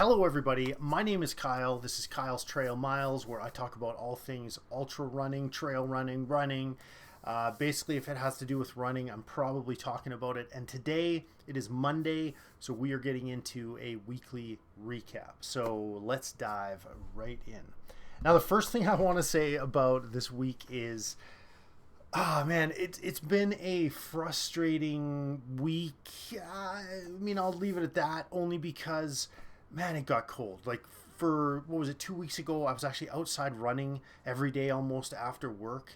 Hello, everybody. My name is Kyle. This is Kyle's Trail Miles, where I talk about all things ultra running, trail running, running. Basically, if it has to do with running, I'm probably talking about it. And today it is Monday, so we are getting into a weekly recap. So let's dive right in. Now, the first thing I want to say about this week is man, it's been a frustrating week. I'll leave it at that only because, man, it got cold. Like for what was it, 2 weeks ago, I was actually outside running every day almost after work,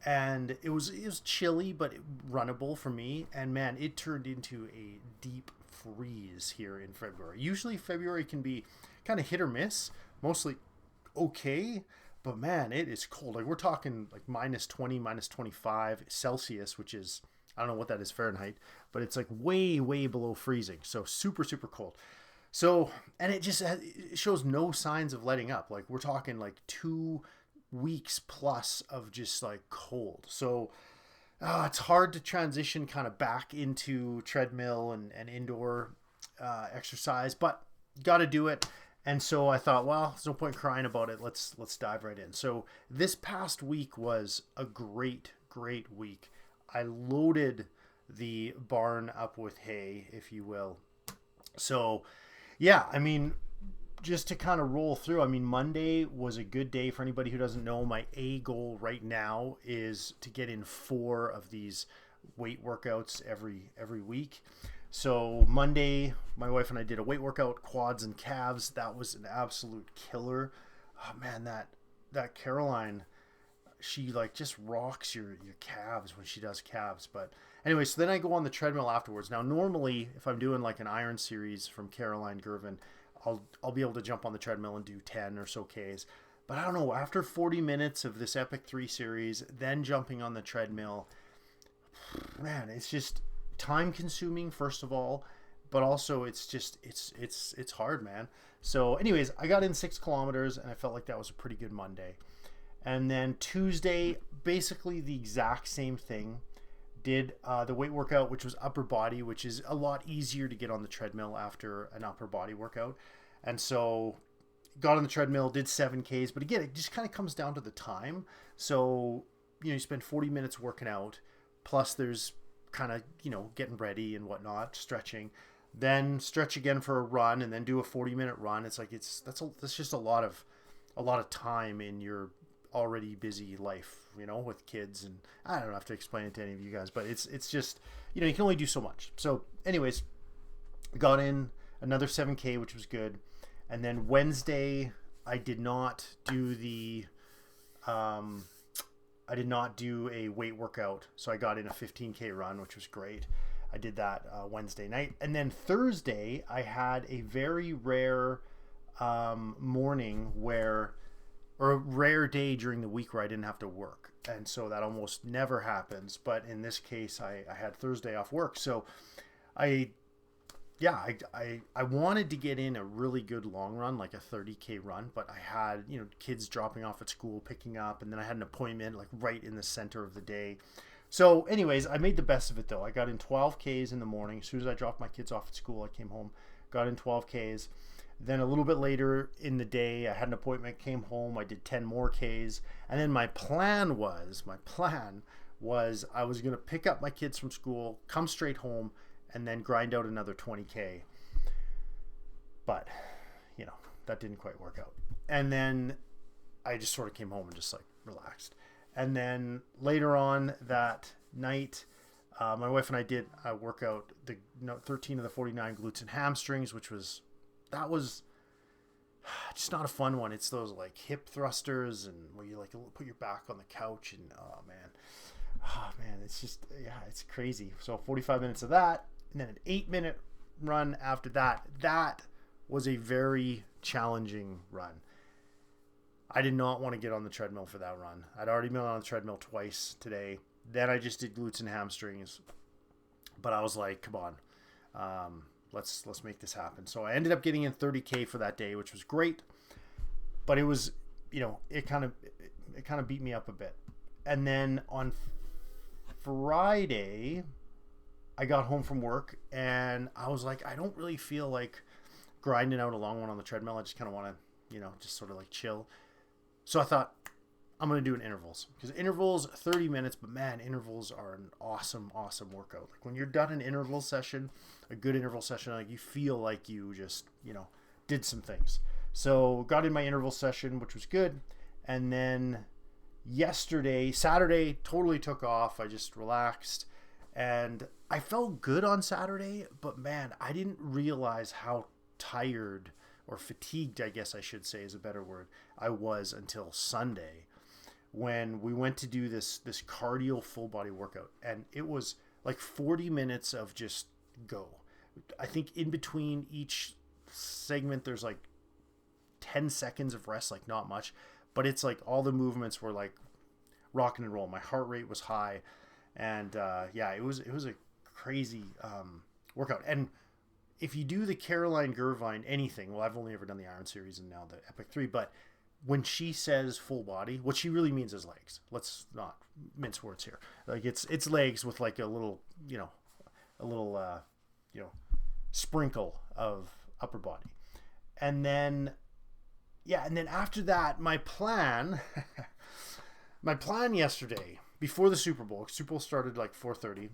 and it was chilly but runnable for me. And man, it turned into a deep freeze here in February. Usually February can be kind of hit or miss, mostly okay, but man, it is cold. Like we're talking like minus 20, minus 25 Celsius, which is, I don't know what that is Fahrenheit, but it's like way, way below freezing. So super, super cold. So, and it shows no signs of letting up. Like we're talking like 2 weeks plus of just like cold. So it's hard to transition kind of back into treadmill and indoor exercise, but got to do it. And so I thought, well, there's no point crying about it. Let's dive right in. So this past week was a great, great week. I loaded the barn up with hay, if you will. So yeah, just to kind of roll through, Monday was a good day. For anybody who doesn't know, my A goal right now is to get in 4 of these weight workouts every week. So Monday, my wife and I did a weight workout, quads and calves. That was an absolute killer. Oh man, that Caroline, she like just rocks your calves when she does calves. But anyway, so then I go on the treadmill afterwards. Now normally, if I'm doing like an iron series from Caroline Gervin, I'll be able to jump on the treadmill and do 10 or so Ks. But I don't know, after 40 minutes of this Epic 3 series, then jumping on the treadmill, man, it's just time consuming first of all, but also it's hard, man. So anyways, I got in 6 kilometers and I felt like that was a pretty good Monday. And then Tuesday, basically the exact same thing. Did the weight workout, which was upper body, which is a lot easier to get on the treadmill after an upper body workout. And so got on the treadmill, did 7Ks, but again, it just kind of comes down to the time. So you spend 40 minutes working out, plus there's kind of getting ready and whatnot, stretching, then stretch again for a run, and then do a 40-minute run. It's like that's just a lot of time in your already busy life, with kids. And I don't have to explain it to any of you guys, but it's just you can only do so much. So anyways, got in another 7K, which was good. And then Wednesday I did not do a weight workout, so I got in a 15K run, which was great. I did that Wednesday night. And then Thursday, I had a very rare morning or a rare day during the week where I didn't have to work. And so that almost never happens. But in this case, I had Thursday off work. So I wanted to get in a really good long run, like a 30K run, but I had, kids dropping off at school, picking up, and then I had an appointment like right in the center of the day. So anyways, I made the best of it though. I got in 12Ks in the morning. As soon as I dropped my kids off at school, I came home, got in 12Ks. Then a little bit later in the day, I had an appointment, came home, I did 10 more Ks. And then my plan was I was going to pick up my kids from school, come straight home, and then grind out another 20K. But, that didn't quite work out. And then I just sort of came home and just like relaxed. And then later on that night, my wife and I did a workout, 13 of the 49 glutes and hamstrings, that was just not a fun one. It's those like hip thrusters and where you like put your back on the couch and oh man, it's just, it's crazy. So 45 minutes of that, and then an 8-minute run after that. That was a very challenging run. I did not want to get on the treadmill for that run. I'd already been on the treadmill twice today. Then I just did glutes and hamstrings, but I was like, come on, let's make this happen. So I ended up getting in 30K for that day, which was great, but it was, it kind of beat me up a bit. And then on Friday, I got home from work and I was like, I don't really feel like grinding out a long one on the treadmill. I just kind of want to, just sort of like chill. So I thought, I'm going to do an intervals, because intervals 30 minutes, but man, intervals are an awesome workout. Like when you're done an interval session, a good interval session, like you feel like you just, did some things. So got in my interval session, which was good. And then Saturday, totally took off. I just relaxed and I felt good on Saturday, but man, I didn't realize how tired or fatigued, I guess I should say is a better word, I was until Sunday, when we went to do this cardio full body workout, and it was like 40 minutes of just go. I think in between each segment there's like 10 seconds of rest, like not much, but it's like all the movements were like rock and roll. My heart rate was high, and it was a crazy workout. And if you do the Caroline Gervine anything, well, I've only ever done the Iron Series and now the Epic 3, but when she says full body, what she really means is legs. Let's not mince words here. Like it's legs with like a little sprinkle of upper body. And then after that, my plan yesterday before the Super Bowl started like 4:30.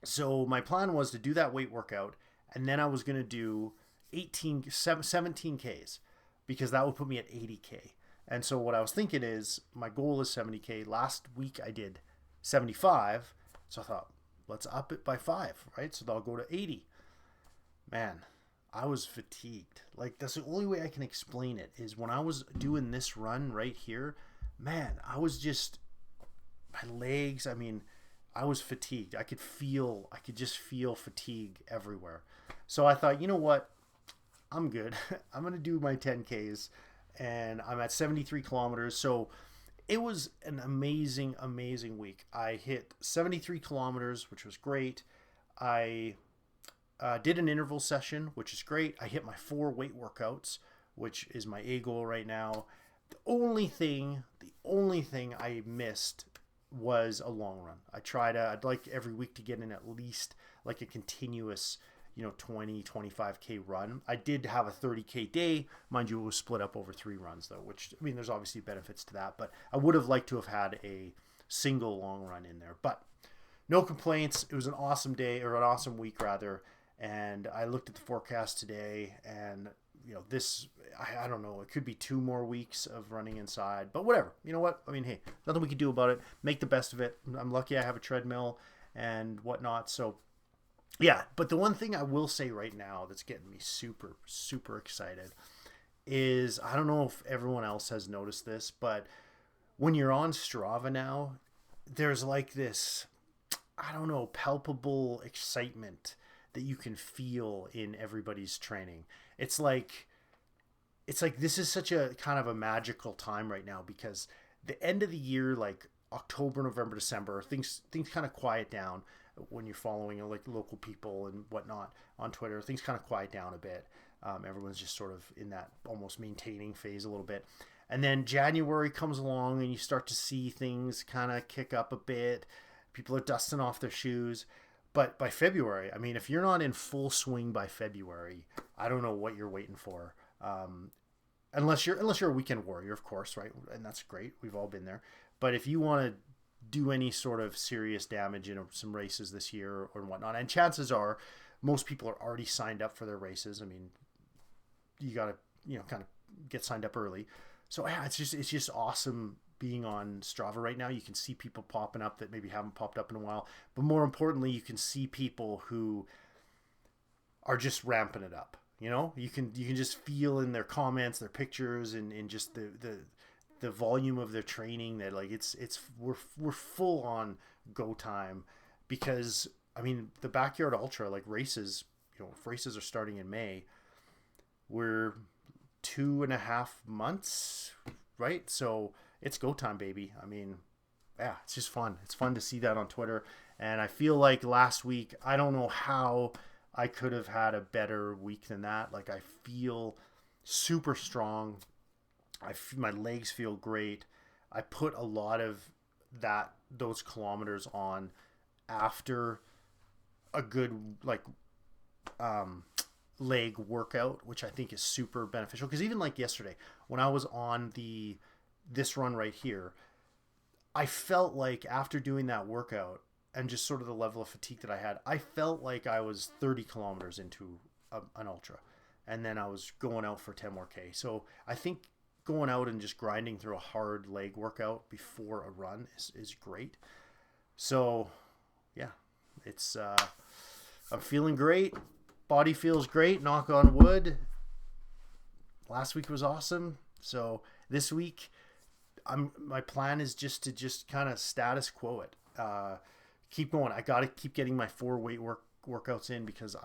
So my plan was to do that weight workout, and then I was going to do 17 Ks, because that would put me at 80K. And so what I was thinking is, my goal is 70K. Last week I did 75. So I thought, let's up it by 5, right? So I'll go to 80. Man, I was fatigued. Like, that's the only way I can explain it, is when I was doing this run right here, man, I was just, my legs, I mean, I was fatigued. I could just feel fatigue everywhere. So I thought, you know what? I'm good. I'm going to do my 10Ks, and I'm at 73 kilometers. So it was an amazing week. I hit 73 kilometers, which was great. I did an interval session, which is great. I hit my 4 weight workouts, which is my A goal right now. The only thing I missed was a long run. I'd like every week to get in at least like a continuous 20, 25K run. I did have a 30K day. Mind you, it was split up over 3 runs though, which, I mean, there's obviously benefits to that, but I would have liked to have had a single long run in there. But no complaints. It was an awesome day, or an awesome week rather. And I looked at the forecast today, and I don't know, it could be 2 more weeks of running inside, but whatever. You know what? I mean, hey, nothing we can do about it. Make the best of it. I'm lucky I have a treadmill and whatnot. So yeah, but the one thing I will say right now that's getting me super, super excited is, I don't know if everyone else has noticed this, but when you're on Strava now, there's like this, I don't know, palpable excitement that you can feel in everybody's training. It's like this is such a kind of a magical time right now, because the end of the year, like October, November, December, things kind of quiet down. When you're following like local people and whatnot on Twitter, things kind of quiet down a bit. Everyone's just sort of in that almost maintaining phase a little bit. And then January comes along and you start to see things kind of kick up a bit. People are dusting off their shoes. But by February, I mean, if you're not in full swing by February, I don't know what you're waiting for. Unless you're a weekend warrior, of course, right? And that's great. We've all been there. But if you want to do any sort of serious damage in some races this year or whatnot, and chances are most people are already signed up for their races. I mean, you got to kind of get signed up early. So yeah, it's just awesome being on Strava right now. You can see people popping up that maybe haven't popped up in a while, but more importantly, you can see people who are just ramping it up. You can just feel in their comments, their pictures, and just the volume of their training that, like, we're full on go time, because I mean, the Backyard Ultra, like, races, if races are starting in May, we're 2.5 months, right? So it's go time, baby. I mean, yeah, it's just fun. It's fun to see that on Twitter. And I feel like last week, I don't know how I could have had a better week than that. Like, I feel super strong. My legs feel great. I put a lot of those kilometers on after a good, like, leg workout, which I think is super beneficial. Because even like yesterday, when I was on this run right here, I felt like after doing that workout and just sort of the level of fatigue that I had, I felt like I was 30 kilometers into an ultra, and then I was going out for 10 more K. So I think going out and just grinding through a hard leg workout before a run is great. So yeah, it's I'm feeling great. Body feels great. Knock on wood. Last week was awesome. So this week, my plan is just to kind of status quo it. Keep going. I got to keep getting my 4 weight workouts in, because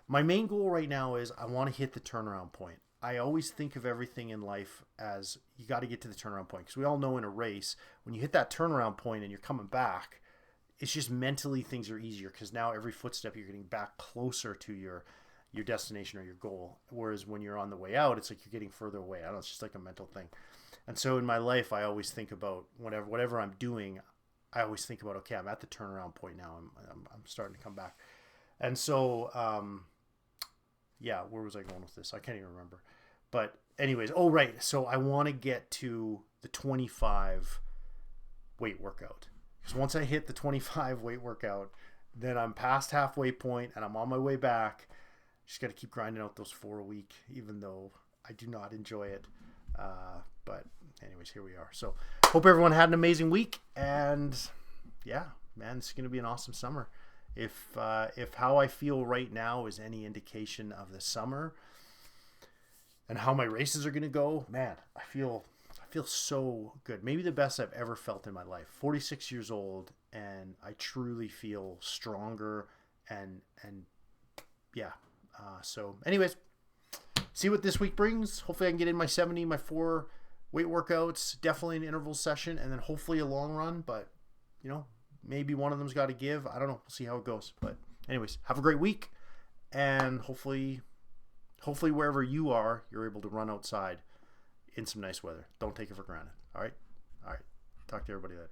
my main goal right now is I want to hit the turnaround point. I always think of everything in life as you got to get to the turnaround point, because we all know in a race, when you hit that turnaround point and you're coming back, it's just mentally things are easier, because now every footstep you're getting back closer to your destination or your goal. Whereas when you're on the way out, it's like you're getting further away. I don't know, it's just like a mental thing. And so in my life, I always think about whatever I'm doing, I always think about, okay, I'm at the turnaround point now. I'm starting to come back. And so, yeah, where was I going with this? I can't even remember. But anyways, oh, right. So I want to get to the 25 weight workout. Because once I hit the 25 weight workout, then I'm past halfway point and I'm on my way back. Just got to keep grinding out those 4 a week, even though I do not enjoy it. But anyways, here we are. So hope everyone had an amazing week. And yeah, man, it's going to be an awesome summer. If how I feel right now is any indication of the summer and how my races are going to go, man, I feel so good. Maybe the best I've ever felt in my life. 46 years old, and I truly feel stronger and yeah. So anyways, see what this week brings. Hopefully I can get in my 70, my 4 weight workouts, definitely an interval session, and then hopefully a long run. But maybe one of them's got to give. I don't know. We'll see how it goes. But anyways, have a great week, and hopefully wherever you are, you're able to run outside in some nice weather. Don't take it for granted. All right. Talk to everybody later.